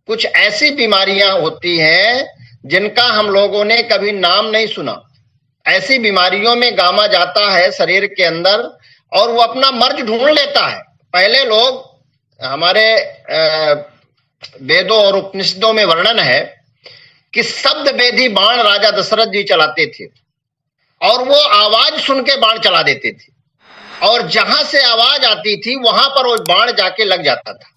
कुछ ऐसी बीमारियां होती हैं जिनका हम लोगों ने कभी नाम नहीं सुना। ऐसी बीमारियों में गामा जाता है शरीर के अंदर और वो अपना मर्ज ढूंढ लेता है। पहले लोग, हमारे वेदों और उपनिषदों में वर्णन है कि शब्द वेदी बाण राजा दशरथ जी चलाते थे और वो आवाज सुन के बाण चला देते थे और जहां से आवाज आती थी वहां पर वो बाण जाके लग जाता था।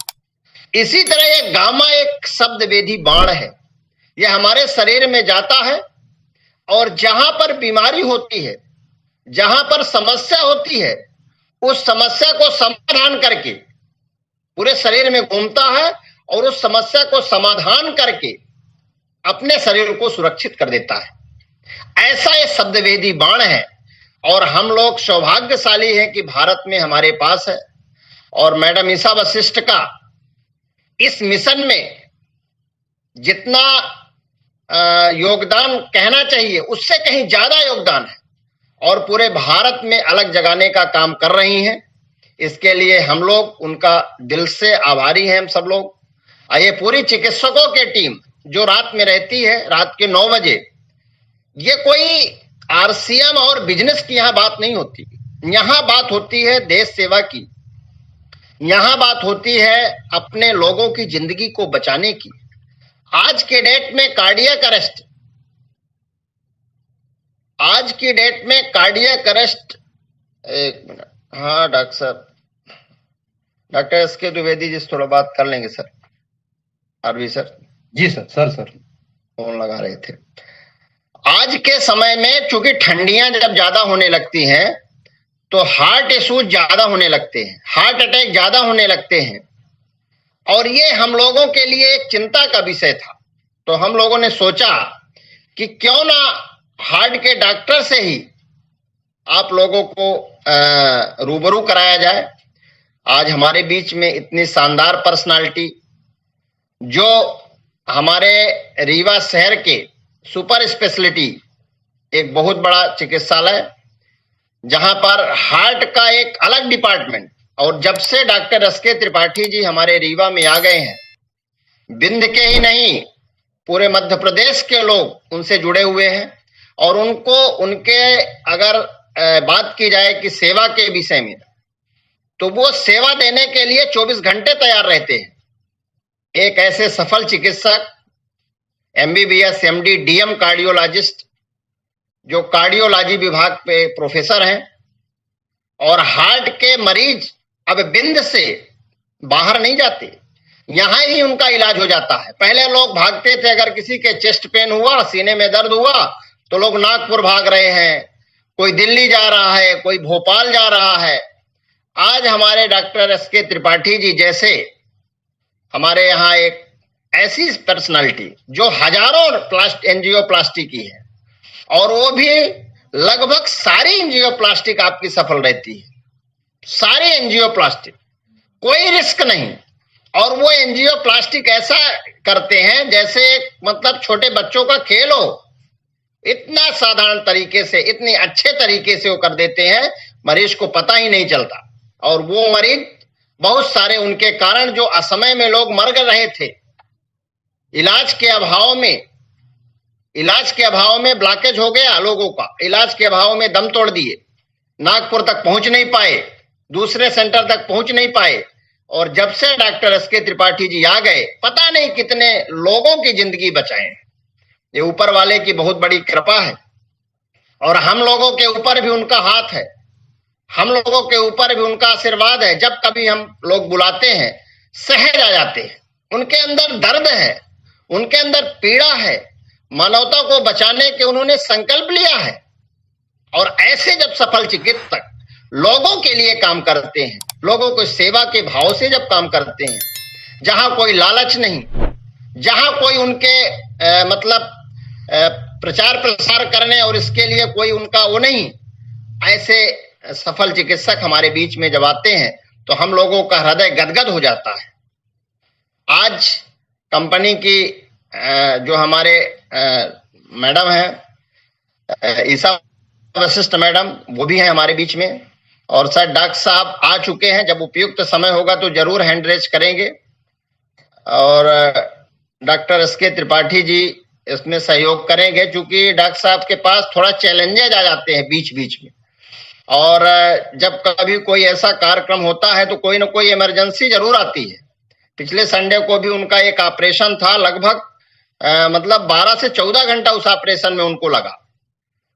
इसी तरह ये गामा एक शब्द वेदी बाण है। यह हमारे शरीर में जाता है और जहां पर बीमारी होती है, जहां पर समस्या होती है, उस समस्या को समाधान करके पूरे शरीर में घूमता है और उस समस्या को समाधान करके अपने शरीर को सुरक्षित कर देता है। ऐसा ये शब्दवेदी बाण है और हम लोग सौभाग्यशाली हैं कि भारत में हमारे पास है। और मैडम ईशा वशिष्ठ का इस मिशन में जितना योगदान कहना चाहिए उससे कहीं ज्यादा योगदान है और पूरे भारत में अलग जगाने का काम कर रही हैं। इसके लिए हम लोग उनका दिल से आभारी हैं। हम सब लोग, ये पूरी चिकित्सकों की टीम जो रात में रहती है, रात के 9 बजे, ये कोई आरसीएम और बिजनेस की यहां बात नहीं होती। यहां बात होती है देश सेवा की, यहां बात होती है अपने लोगों की जिंदगी को बचाने की। आज के डेट में कार्डियक अरेस्ट, आज की डेट में कार्डियक अरेस्ट, एक मिनट, हाँ डॉक्टर साहब, डॉक्टर एसके द्विवेदी जी थोड़ा बात कर लेंगे सर। R V sir. जी सर। सर फोन लगा रहे थे। आज के समय में चूंकि ठंडियां जब ज्यादा होने लगती हैं तो हार्ट इश्यूज ज्यादा होने लगते हैं, हार्ट अटैक ज्यादा होने लगते हैं और ये हम लोगों के लिए एक चिंता का विषय था। तो हम लोगों ने सोचा कि क्यों ना हार्ट के डॉक्टर से ही आप लोगों को रूबरू कराया जाए। आज हमारे बीच में इतनी शानदार पर्सनालिटी, जो हमारे रीवा शहर के सुपर स्पेशलिटी एक बहुत बड़ा चिकित्सालय, जहां पर हार्ट का एक अलग डिपार्टमेंट, और जब से डॉक्टर एसके त्रिपाठी जी हमारे रीवा में आ गए हैं, विंध्य के ही नहीं पूरे मध्य प्रदेश के लोग उनसे जुड़े हुए हैं और उनको, उनके अगर बात की जाए कि सेवा के विषय में, तो वो सेवा देने के लिए 24 घंटे तैयार रहते हैं। एक ऐसे सफल चिकित्सक, एमबीबीएस, एमडी, डीएम कार्डियोलॉजिस्ट, जो कार्डियोलॉजी विभाग पे प्रोफेसर हैं, और हार्ट के मरीज अब विंध्य से बाहर नहीं जाते, यहां ही उनका इलाज हो जाता है। पहले लोग भागते थे, अगर किसी के चेस्ट पेन हुआ, सीने में दर्द हुआ, तो लोग नागपुर भाग रहे हैं, कोई दिल्ली जा रहा है, कोई भोपाल जा रहा है। आज हमारे डॉक्टर एसके त्रिपाठी जी जैसे हमारे यहाँ एक ऐसी पर्सनालिटी जो हजारों एंजियोप्लास्टी की है, और वो भी लगभग सारी एंजियोप्लास्टिक आपकी सफल रहती है, सारी एंजियोप्लास्टिक, कोई रिस्क नहीं। और वो एंजियोप्लास्टिक ऐसा करते हैं जैसे मतलब छोटे बच्चों का खेल हो, इतना साधारण तरीके से, इतने अच्छे तरीके से वो कर देते हैं, मरीज को पता ही नहीं चलता। और वो मरीज बहुत सारे उनके कारण, जो असमय में लोग मर रहे थे, इलाज के अभाव में ब्लॉकेज हो गया लोगों का, इलाज के अभाव में दम तोड़ दिए, नागपुर तक पहुंच नहीं पाए, दूसरे सेंटर तक पहुंच नहीं पाए। और जब से डॉक्टर एसके त्रिपाठी जी आ गए, पता नहीं कितने लोगों की जिंदगी बचाए। ये ऊपर वाले की बहुत बड़ी कृपा है और हम लोगों के ऊपर भी उनका हाथ है, हम लोगों के ऊपर भी उनका आशीर्वाद है। जब कभी हम लोग बुलाते हैं, सहज आ जाते हैं। उनके अंदर दर्द है, उनके अंदर पीड़ा है, मानवता को बचाने के उन्होंने संकल्प लिया है। और ऐसे जब सफल चिकित्सक लोगों के लिए काम करते हैं, लोगों को सेवा के भाव से जब काम करते हैं, जहां कोई लालच नहीं, जहां कोई उनके प्रचार प्रसार करने और इसके लिए कोई उनका वो नहीं, ऐसे सफल चिकित्सक हमारे बीच में जब आते हैं तो हम लोगों का हृदय गदगद हो जाता है। आज कंपनी की जो हमारे मैडम हैं, ईशा वशिष्ठ मैडम, वो भी हैं हमारे बीच में, और शायद डॉक्टर साहब आ चुके हैं। जब उपयुक्त समय होगा तो जरूर हैंड रेज करेंगे। और डॉक्टर एस के त्रिपाठी जी इसमें सहयोग करेंगे, क्योंकि डॉक्टर साहब के पास थोड़ा चैलेंजेज आ जाते हैं बीच बीच में। और जब कभी कोई ऐसा कार्यक्रम होता है तो कोई ना कोई इमरजेंसी जरूर आती है। पिछले संडे को भी उनका एक ऑपरेशन था, लगभग मतलब 12 से 14 घंटा उस ऑपरेशन में उनको लगा।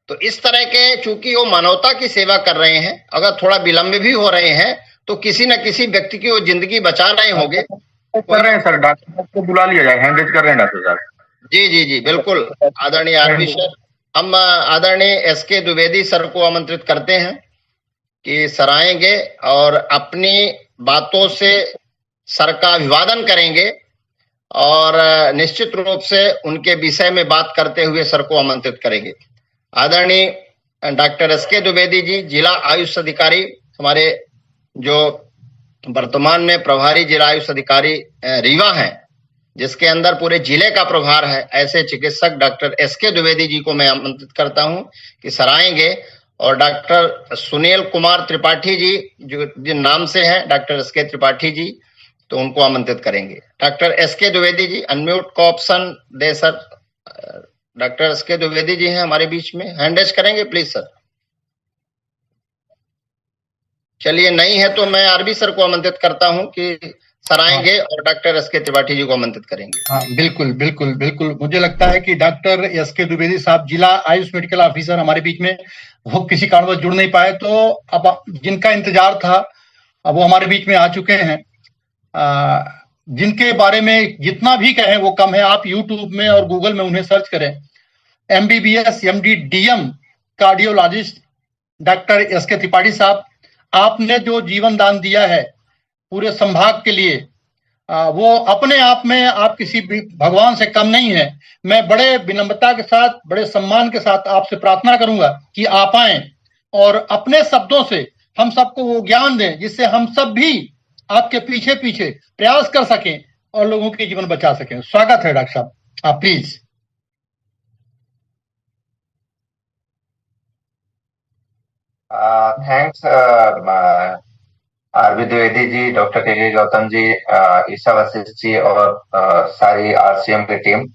तो इस तरह के, चूंकि वो मानवता की सेवा कर रहे हैं, अगर थोड़ा विलंब भी हो रहे हैं तो किसी न किसी व्यक्ति की वो जिंदगी बचा रहे होंगे। कर रहे हैं सर, डॉक्टर साहब को बुला लिया जाए, हैंड रेज कर रहे हैं डॉक्टर साहब। जी जी जी बिल्कुल। आदरणीय आरवी सर, हम आदरणीय एस के द्विवेदी सर को आमंत्रित करते हैं कि सर आएंगे और अपनी बातों से सर का अभिवादन करेंगे, और निश्चित रूप से उनके विषय में बात करते हुए सर को आमंत्रित करेंगे। आदरणीय डॉक्टर एस के द्विवेदी जी, जिला आयुष अधिकारी, हमारे जो वर्तमान में प्रभारी जिला आयुष अधिकारी रीवा हैं, जिसके अंदर पूरे जिले का प्रभार है, ऐसे चिकित्सक डॉक्टर एस के द्विवेदी जी को मैं आमंत्रित करता हूं कि सर आएंगे। और डॉक्टर सुनील कुमार त्रिपाठी जी, जो जिन नाम से हैं डॉक्टर एस के त्रिपाठी जी, तो उनको आमंत्रित करेंगे। डॉक्टर एस के द्विवेदी जी, अनम्यूट का ऑप्शन दे सर। डॉक्टर एस के द्विवेदी जी हैं हमारे बीच में, हैंड रेज करेंगे प्लीज सर। चलिए, नहीं है तो मैं आरबी सर को आमंत्रित करता हूं कि सर आएंगे और डॉक्टर एस के त्रिपाठी जी को आमंत्रित करेंगे। हाँ, बिल्कुल बिल्कुल बिल्कुल। मुझे लगता है कि डॉक्टर एस के द्विवेदी साहब, जिला आयुष मेडिकल ऑफिसर, हमारे बीच में वो किसी कारणवश जुड़ नहीं पाए, तो अब जिनका इंतजार था अब वो हमारे बीच में आ चुके हैं। जिनके बारे में जितना भी कहें वो कम है। आप यूट्यूब में और गूगल में उन्हें सर्च करें। MBBS MD DM cardiologist doctor S के त्रिपाठी साहब, आपने जो जीवन दान दिया है पूरे संभाग के लिए, वो अपने आप में आप किसी भी भगवान से कम नहीं है। मैं बड़े विनम्रता के साथ, बड़े सम्मान के साथ आपसे प्रार्थना करूंगा कि आप आए और अपने शब्दों से हम सबको वो ज्ञान दें जिससे हम सब भी आपके पीछे पीछे प्रयास कर सकें और लोगों के जीवन बचा सकें। स्वागत है डॉक्टर साहब, आप please. Thanks R V Dwivedi ji, doctor K Gautam जी, ईशा वशिष्ठ जी और सारी RCM की टीम।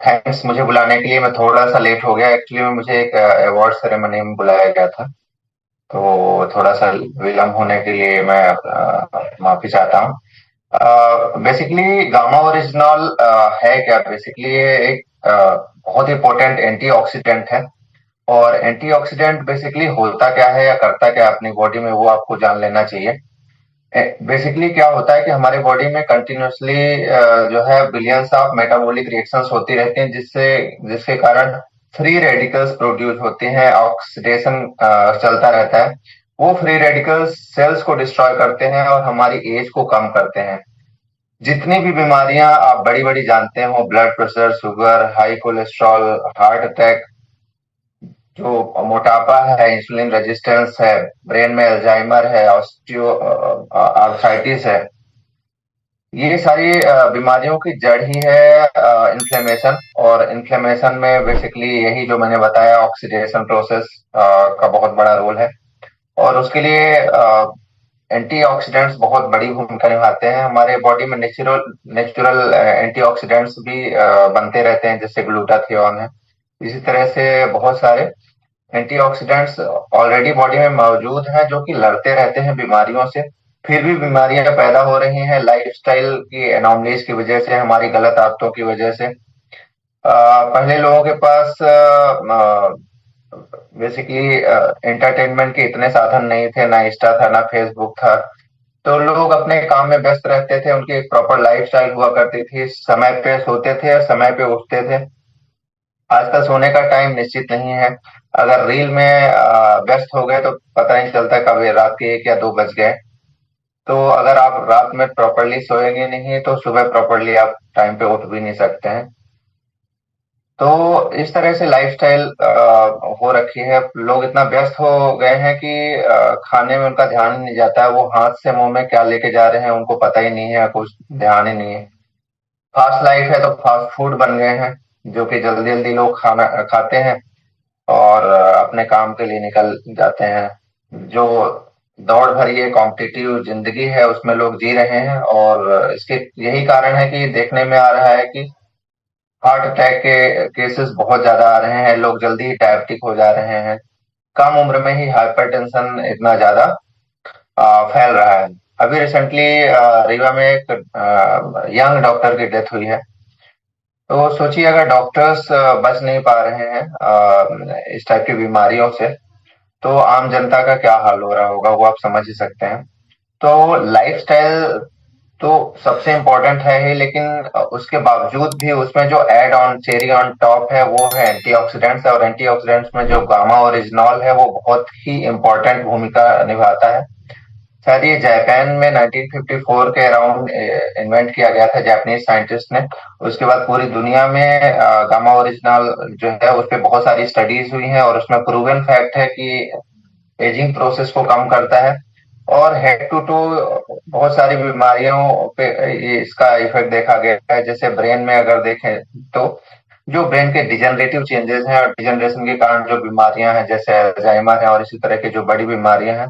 थैंक्स मुझे बुलाने के लिए। मैं थोड़ा सा लेट हो गया, एक्चुअली में मुझे एक अवार्ड सेरेमनी में बुलाया गया था, तो थोड़ा सा विलम्ब होने के लिए मैं माफी चाहता हूँ। बेसिकली गामा ओरिजिनॉल है क्या? बेसिकली ये एक बहुत इंपॉर्टेंट एंटीऑक्सीडेंट है। और एंटीऑक्सीडेंट बेसिकली होता क्या है या करता क्या है अपनी बॉडी में, वो आपको जान लेना चाहिए। बेसिकली क्या होता है कि हमारे बॉडी में कंटिन्यूसली जो है बिलियंस ऑफ मेटाबॉलिक रिएक्शंस होती रहती हैं, जिसके कारण फ्री रेडिकल्स प्रोड्यूस होते हैं, ऑक्सीडेशन चलता रहता है। वो फ्री रेडिकल्स सेल्स को डिस्ट्रॉय करते हैं और हमारी एज को कम करते हैं। जितनी भी बीमारियां आप बड़ी बड़ी जानते हो, blood pressure, sugar, high cholesterol, heart attack, जो मोटापा है, इंसुलिन रेजिस्टेंस है, ब्रेन में अल्जाइमर है, ऑस्टियो आर्थराइटिस है, ये सारी बीमारियों की जड़ ही है इन्फ्लेमेशन। और इन्फ्लेमेशन में बेसिकली यही जो मैंने बताया, ऑक्सीडेशन प्रोसेस का बहुत बड़ा रोल है। और उसके लिए एंटीऑक्सीडेंट्स बहुत बड़ी भूमिका निभाते हैं। हमारे बॉडी में नेचुरल एंटीऑक्सीडेंट्स भी बनते रहते हैं, जैसे ग्लूटाथियोन है। इसी तरह से बहुत सारे एंटीऑक्सीडेंट्स ऑलरेडी बॉडी में मौजूद हैं, जो कि लड़ते रहते हैं बीमारियों से। फिर भी बीमारियां पैदा हो रही हैं लाइफस्टाइल की एनोमलीज की वजह से, हमारी गलत आदतों की वजह से। पहले लोगों के पास बेसिकली एंटरटेनमेंट के इतने साधन नहीं थे, ना इंस्टा था, ना फेसबुक था, तो लोग अपने काम में व्यस्त रहते थे। उनकी एक प्रॉपर लाइफस्टाइल हुआ करती थी, समय पे सोते थे और समय पे उठते थे। आज का सोने का टाइम निश्चित नहीं है। अगर रील में व्यस्त हो गए तो पता नहीं चलता कब रात के 1 या 2 बज गए। तो अगर आप रात में प्रॉपरली सोएंगे नहीं तो सुबह प्रॉपरली आप टाइम पे उठ भी नहीं सकते हैं। तो इस तरह से लाइफस्टाइल हो रखी है। लोग इतना व्यस्त हो गए हैं कि खाने में उनका ध्यान ही नहीं जाता है। वो हाथ से मुंह में क्या लेके जा रहे हैं उनको पता ही नहीं है, कुछ ध्यान ही नहीं है। फास्ट लाइफ है तो फास्ट फूड बन गए हैं, जो कि जल्दी जल्दी लोग खाना खाते हैं और अपने काम के लिए निकल जाते हैं। जो दौड़ भरी ये कॉम्पिटिटिव जिंदगी है उसमें लोग जी रहे हैं, और इसके यही कारण है कि देखने में आ रहा है कि हार्ट अटैक के केसेस बहुत ज्यादा आ रहे हैं, लोग जल्दी डायबिटिक हो जा रहे हैं, कम उम्र में ही हाइपरटेंशन इतना ज्यादा फैल रहा है। अभी रिसेंटली रीवा में एक यंग डॉक्टर की डेथ हुई है। तो सोचिए अगर डॉक्टर्स बच नहीं पा रहे हैं इस टाइप की बीमारियों से, तो आम जनता का क्या हाल हो रहा होगा वो आप समझ ही सकते हैं। तो लाइफस्टाइल तो सबसे इम्पोर्टेंट है ही, लेकिन उसके बावजूद भी उसमें जो add on cherry on top है वो है एंटीऑक्सीडेंट्स, और एंटीऑक्सीडेंट्स में जो गामा ओरिजिनॉल है वो बहुत ही इम्पोर्टेंट भूमिका निभाता है। शायद ये जापान में 1954 के अराउंड इन्वेंट किया गया था जापानीज साइंटिस्ट ने। उसके बाद पूरी दुनिया में गामा ओरिजिनल जो है उस पर बहुत सारी स्टडीज हुई हैं, और उसमें प्रूवन फैक्ट है कि एजिंग प्रोसेस को कम करता है, और हेड टू टू बहुत सारी बीमारियों पे ये इसका इफेक्ट देखा गया है। जैसे ब्रेन में अगर देखें तो जो ब्रेन के डिजेनरेटिव चेंजेस हैं और डिजेनरेशन के कारण जो बीमारियां हैं जैसे अल्जाइमर है और इसी तरह की जो बड़ी बीमारियां हैं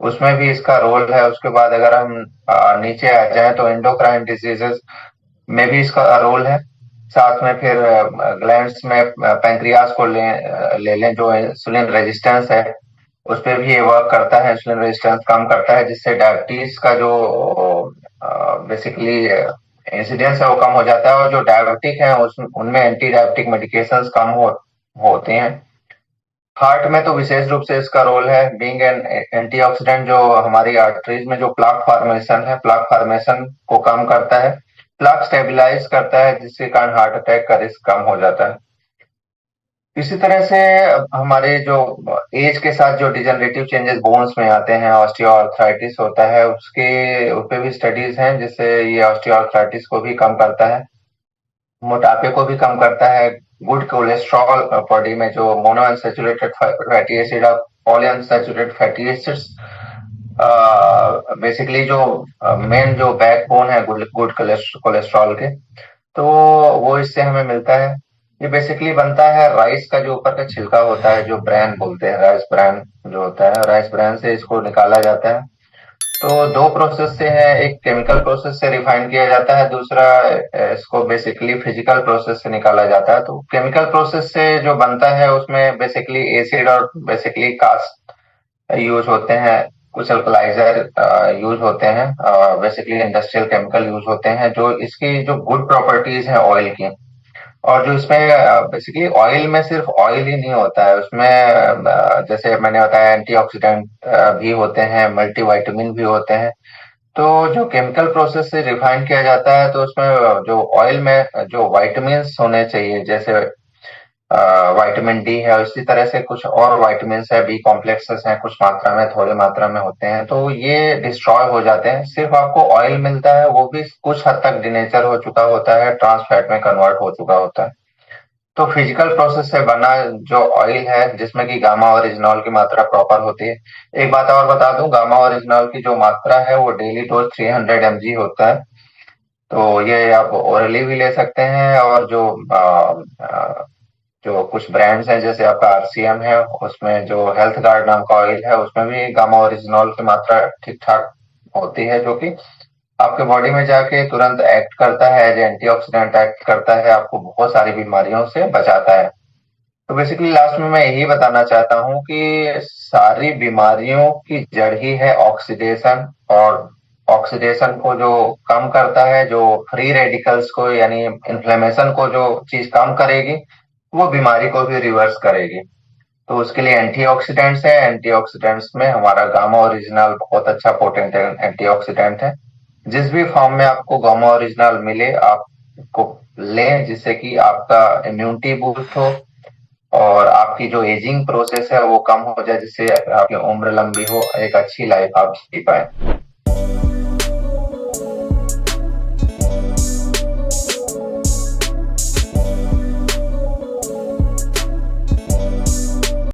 उसमें भी इसका रोल है। उसके बाद अगर हम नीचे आ जाएं तो एंडोक्राइन डिजीजेस में भी इसका रोल है। साथ में फिर ग्लैंड्स में पैंक्रियास को ले लें, जो इंसुलिन रेजिस्टेंस है उस पर भी ये वर्क करता है, इंसुलिन रेजिस्टेंस कम करता है, जिससे डायबिटीज का जो बेसिकली इंसिडेंस है वो कम हो जाता है, और जो डायबिटिक है उनमें एंटी डायबिटिक मेडिकेशंस कम होते हैं। हार्ट में तो विशेष रूप से इसका रोल है बीइंग एन एंटीऑक्सीडेंट, जो हमारी आर्टरीज में जो प्लाक फॉर्मेशन है, प्लाक फॉर्मेशन को कम करता है, प्लाक स्टेबलाइज करता है, जिसके कारण हार्ट अटैक का रिस्क कम हो जाता है। इसी तरह से हमारे जो एज के साथ जो डिजेनरेटिव चेंजेस बोन्स में आते हैं, ऑस्टियोआर्थराइटिस होता है, उसके उस पे भी स्टडीज हैं जिससे ये ऑस्टियोआर्थराइटिस को भी कम करता है, मोटापे को भी कम करता है, गुड कोलेस्ट्रॉल बॉडी में जो मोनोअनसैचुरेटेड फैटी एसिड और पॉलीअनसैचुरेटेड फैटी एसिड्स बेसिकली जो मेन जो बैकबोन है गुड कोलेस्ट्रॉल के, तो वो इससे हमें मिलता है। ये बेसिकली बनता है राइस का जो ऊपर का छिलका होता है, जो ब्रैन बोलते हैं, राइस ब्रैन जो होता है, राइस ब्रैन से इसको निकाला जाता है। तो दो प्रोसेस से है, एक केमिकल प्रोसेस से रिफाइन किया जाता है, दूसरा इसको बेसिकली फिजिकल प्रोसेस से निकाला जाता है। तो केमिकल प्रोसेस से जो बनता है उसमें बेसिकली एसिड और बेसिकली कास्ट यूज होते हैं, कुछ अल्कलाइजर यूज होते हैं, बेसिकली इंडस्ट्रियल केमिकल यूज होते हैं, जो इसकी जो गुड प्रॉपर्टीज हैं ऑयल की। और जो इसमें बेसिकली ऑयल में सिर्फ ऑयल ही नहीं होता है, उसमें जैसे मैंने बताया एंटीऑक्सीडेंट भी होते हैं, मल्टीविटामिन भी होते हैं। तो जो केमिकल प्रोसेस से रिफाइन किया जाता है तो उसमें जो ऑयल में जो वाइटामिन्स होने चाहिए, जैसे विटामिन डी है, उसी तरह से कुछ और विटामिन है, बी कॉम्प्लेक्सेस हैं, कुछ मात्रा में थोड़ी मात्रा में होते हैं, तो ये डिस्ट्रॉय हो जाते हैं। सिर्फ आपको ऑयल मिलता है, वो भी कुछ हद तक डिनेचर हो चुका होता है, ट्रांस फैट में कन्वर्ट हो चुका होता है। तो फिजिकल प्रोसेस से बना जो ऑयल है जिसमें कि गामा ओरिजिनॉल की मात्रा प्रॉपर होती है। एक बात और बता दूं, गामा ओरिजिनॉल की जो मात्रा है वो डेली डोज 300 mg होता है। तो ये आप ओरली भी ले सकते हैं, और जो कुछ ब्रांड्स हैं जैसे आपका आरसीएम है, उसमें जो हेल्थ गार्ड नाम का ऑयल है उसमें भी गामा ओरिजिनॉल की मात्रा ठीक ठाक होती है, जो कि आपके बॉडी में जाके तुरंत एक्ट करता है, एज एंटीऑक्सीडेंट एक्ट करता है, आपको बहुत सारी बीमारियों से बचाता है। तो बेसिकली लास्ट में मैं यही बताना चाहता हूँ कि सारी बीमारियों की जड़ ही है ऑक्सीडेशन, और ऑक्सीडेशन को जो कम करता है, जो फ्री रेडिकल्स को यानी इन्फ्लेमेशन को जो चीज कम करेगी वो बीमारी को भी रिवर्स करेगी। तो उसके लिए एंटीऑक्सीडेंट्स है, एंटीऑक्सीडेंट्स में हमारा गामा ओरिजिनल बहुत अच्छा पोटेंट एंटीऑक्सीडेंट है। जिस भी फॉर्म में आपको गामा ओरिजिनल मिले आपको लें, जिससे कि आपका इम्यूनिटी बूस्ट हो और आपकी जो एजिंग प्रोसेस है वो कम हो जाए, जिससे आपकी उम्र लंबी हो, एक अच्छी लाइफ आप जी पाए।